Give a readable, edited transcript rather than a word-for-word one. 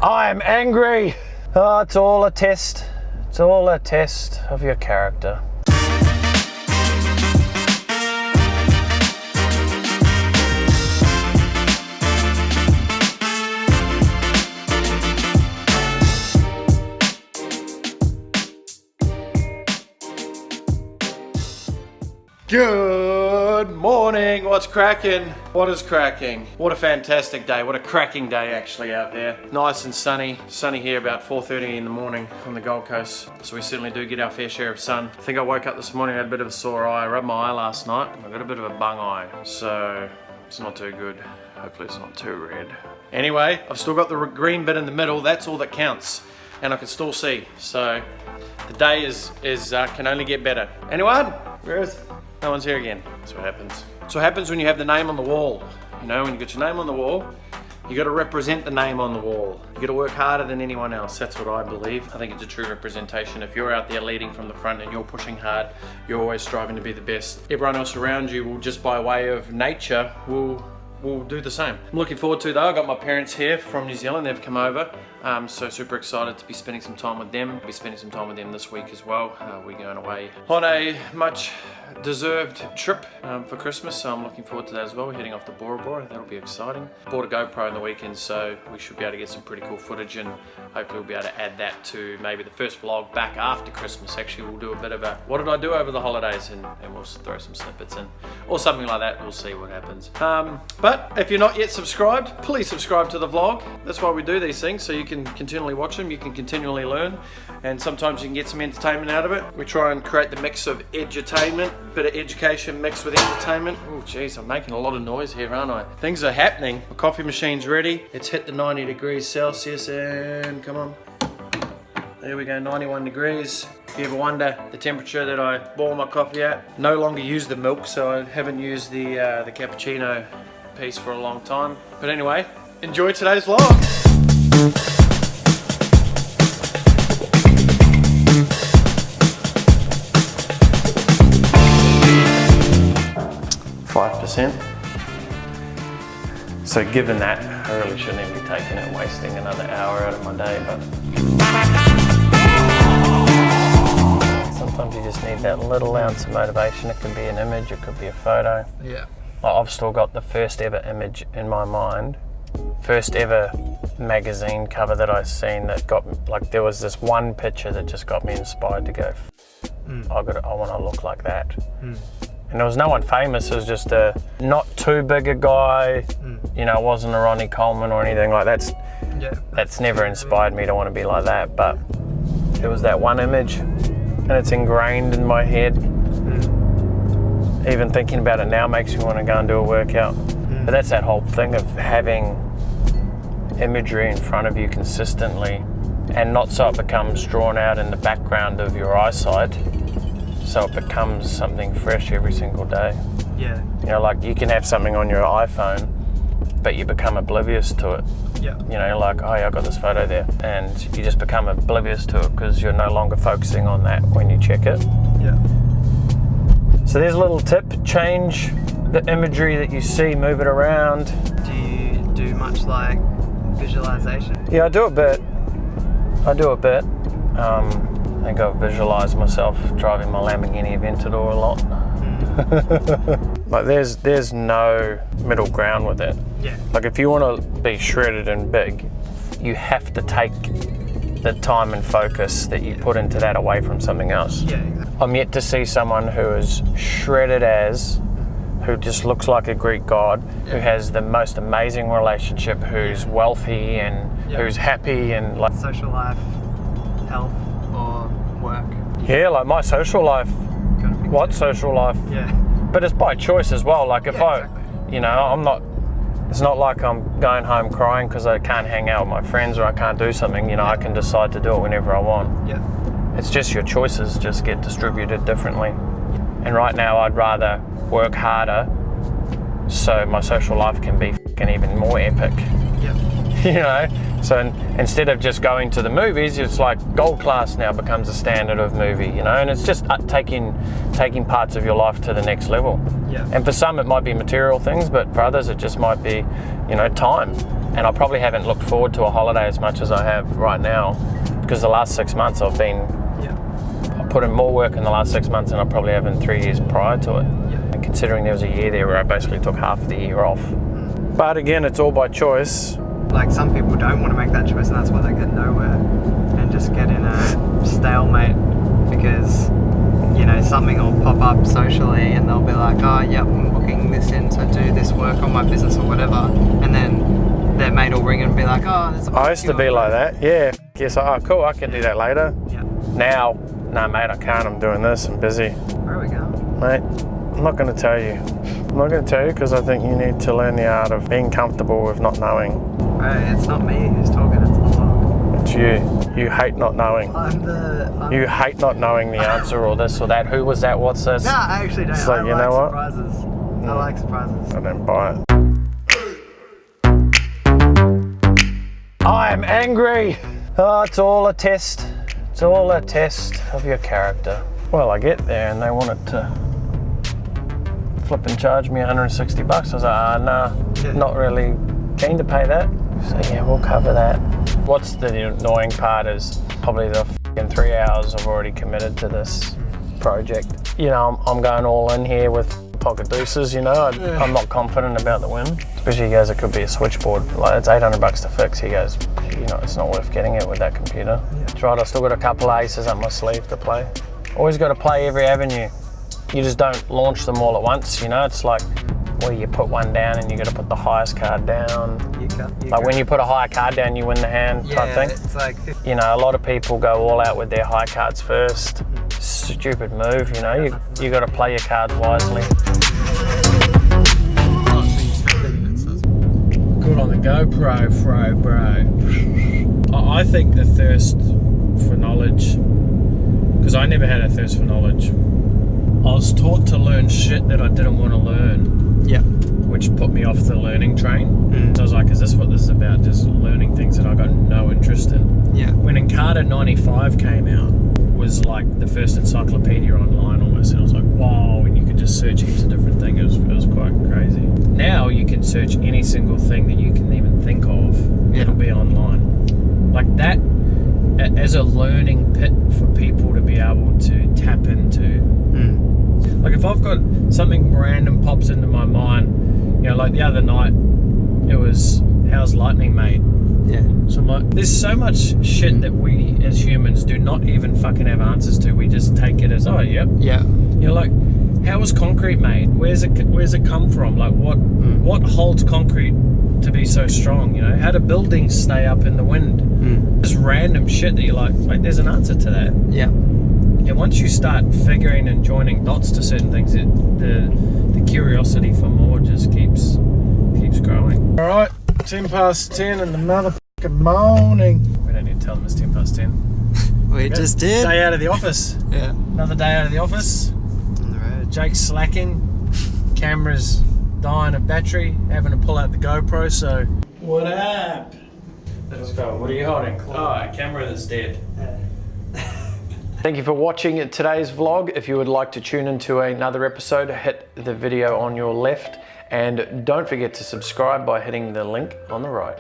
I am angry. Oh, it's all a test. It's all a test of your character. Good morning, what's cracking? What is cracking? What a fantastic day, what a cracking day actually out there. Nice and sunny here about 4:30 in the morning on the Gold Coast. So we certainly do get our fair share of sun. I think I woke up this morning, I had a bit of a sore eye. I rubbed my eye last night, I got a bit of a bung eye. So it's not too good. Hopefully it's not too red. Anyway, I've still got the green bit in the middle, that's all that counts. And I can still see. So the day can only get better. Anyone? Where is it? No one's here again. That's what happens. That's what happens when you have the name on the wall. You know, when you got your name on the wall, you got to represent the name on the wall. You got to work harder than anyone else. That's what I believe. I think it's a true representation. If you're out there leading from the front and you're pushing hard, you're always striving to be the best. Everyone else around you will, just by way of nature, will do the same. I'm looking forward to though. I got my parents here from New Zealand. They've come over. So super excited to be spending some time with them. I'll be spending some time with them this week as well. We're going away on a much deserved trip for Christmas, so I'm looking forward to that as well. We're heading off to Bora Bora, that'll be exciting. Bought a GoPro in the weekend, so we should be able to get some pretty cool footage, and hopefully we'll be able to add that to maybe the first vlog back after Christmas. Actually, we'll do a bit of a what did I do over the holidays, and we'll throw some snippets in or something like that. We'll see what happens. But if you're not yet subscribed, please subscribe to the vlog. That's why we do these things, so you can continually watch them, you can continually learn, and sometimes you can get some entertainment out of it. We try and create the mix of edutainment, bit of education mixed with entertainment. Oh geez, I'm making a lot of noise here, aren't I? Things are happening. The coffee machine's ready. It's hit the 90 degrees Celsius, and come on. There we go, 91 degrees. If you ever wonder the temperature that I boil my coffee at, no longer use the milk, so I haven't used the cappuccino piece for a long time. But anyway, enjoy today's vlog. 5%. So given that, I really shouldn't even be taking it and wasting another hour out of my day, but sometimes you just need that little ounce of motivation. It could be an image, it could be a photo. Yeah. I've still got the first ever image in my mind. First ever magazine cover that I seen that got, like, there was this one picture that just got me inspired to go, I want to look like that. And there was no one famous, it was just a not too big a guy, you know, it wasn't a Ronnie Coleman or anything like that. That's never inspired me to want to be like that, but it was that one image and it's ingrained in my head. Even thinking about it now makes me want to go and do a workout. But that's that whole thing of having imagery in front of you consistently, and not so it becomes drawn out in the background of your eyesight, so it becomes something fresh every single day. Yeah. You know, like you can have something on your iPhone, but you become oblivious to it. Yeah. You know, like, oh yeah, I got this photo there, and you just become oblivious to it because you're no longer focusing on that when you check it. Yeah. So there's a little tip: change the imagery that you see, move it around. Do you do much like visualization? Yeah, I do a bit. I think I visualise myself driving my Lamborghini Aventador a lot. Like there's no middle ground with it. Yeah. Like if you want to be shredded and big, you have to take the time and focus that you put into that away from something else. Yeah, exactly. I'm yet to see someone who is shredded as, who just looks like a Greek god, who has the most amazing relationship, who's wealthy and who's happy and like social life, health, or work. Yeah, like my social life. What social life? Yeah. But it's by choice as well. Like if you know, I'm not. It's not like I'm going home crying because I can't hang out with my friends or I can't do something. You know, I can decide to do it whenever I want. Yeah. It's just your choices just get distributed differently. And right now, I'd rather work harder so my social life can be even more epic. Yeah. You know, so instead of just going to the movies, it's like gold class now becomes a standard of movie, you know, and it's just taking parts of your life to the next level. Yeah. And for some it might be material things, but for others it just might be, you know, time. And I probably haven't looked forward to a holiday as much as I have right now, because the last 6 months I've put in more work in the last 6 months than I probably have in 3 years prior to it. And considering there was a year there where I basically took half the year off. But again, it's all by choice. Like, some people don't want to make that choice, and that's why they get nowhere and just get in a stalemate, because, you know, something will pop up socially and they'll be like, oh, yep, I'm booking this in to do this work on my business or whatever, and then their mate will ring and be like, oh, there's a I used to be like that, yeah. Yes, oh, cool, I can do that later. Yeah. Now, nah, mate, I can't, I'm doing this, I'm busy. Where are we going? Mate, I'm not going to tell you. I'm not going to tell you because I think you need to learn the art of being comfortable with not knowing. Right, it's not me who's talking, it's the log. It's you. You hate not knowing. You hate not knowing the answer or this or that. Who was that? What's this? No, I actually don't. It's like, I you know what? Surprises. I like surprises. I don't buy it. I'm angry. Oh, it's all a test. It's all a test of your character. Well, I get there and they wanted to flip and charge me 160 bucks. I was like, nah, not really keen to pay that. So yeah, we'll cover that. What's the annoying part is probably the f***ing 3 hours I've already committed to this project. You know, I'm going all in here with pocket deuces, you know. I'm not confident about the win. Especially he goes, it could be a switchboard. Like, it's 800 bucks to fix. He goes, you know, it's not worth getting it with that computer. That's right, I've still got a couple of aces up my sleeve to play. Always got to play every avenue. You just don't launch them all at once, you know. It's like where you put one down and you got to put the highest card down. Like when you put a higher card down, you win the hand type thing. It's like 50. You know, a lot of people go all out with their high cards first. Stupid move, you know. You got to play your cards wisely. Good on the GoPro, bro. I think the thirst for knowledge, because I never had a thirst for knowledge. I was taught to learn shit that I didn't want to learn. Yeah. Which put me off the learning train. So I was like, is this what this is about? Just learning things that I got no interest in. Yeah. When Encarta 95 came out, was like the first encyclopedia online almost. And I was like, wow, and you could just search heaps of different things. It was quite crazy. Now you can search any single thing that you can even think of. It'll be online. Like that, as a learning pit for people to be able to tap into. Like if I've got something random pops into my mind, you know, like the other night, it was, how's lightning made? Yeah. So I'm like, there's so much shit that we as humans do not even fucking have answers to. We just take it as, oh, yep. Yeah. You're like, how was concrete made? Where's it come from? Like what holds concrete to be so strong? You know, how do buildings stay up in the wind? Just random shit that you're like, wait, there's an answer to that. Yeah. And once you start figuring and joining dots to certain things, the curiosity for more just keeps growing. All right, 10 past 10 in the motherfucking morning. We don't need to tell them it's 10 past 10. We just did. Day out of the office. Yeah. Another day out of the office. On the road. Jake's slacking. Camera's dying of battery. Having to pull out the GoPro. So what up? Let's go. What are you holding? Oh, a camera that's dead. Thank you for watching today's vlog. If you would like to tune into another episode, hit the video on your left and don't forget to subscribe by hitting the link on the right.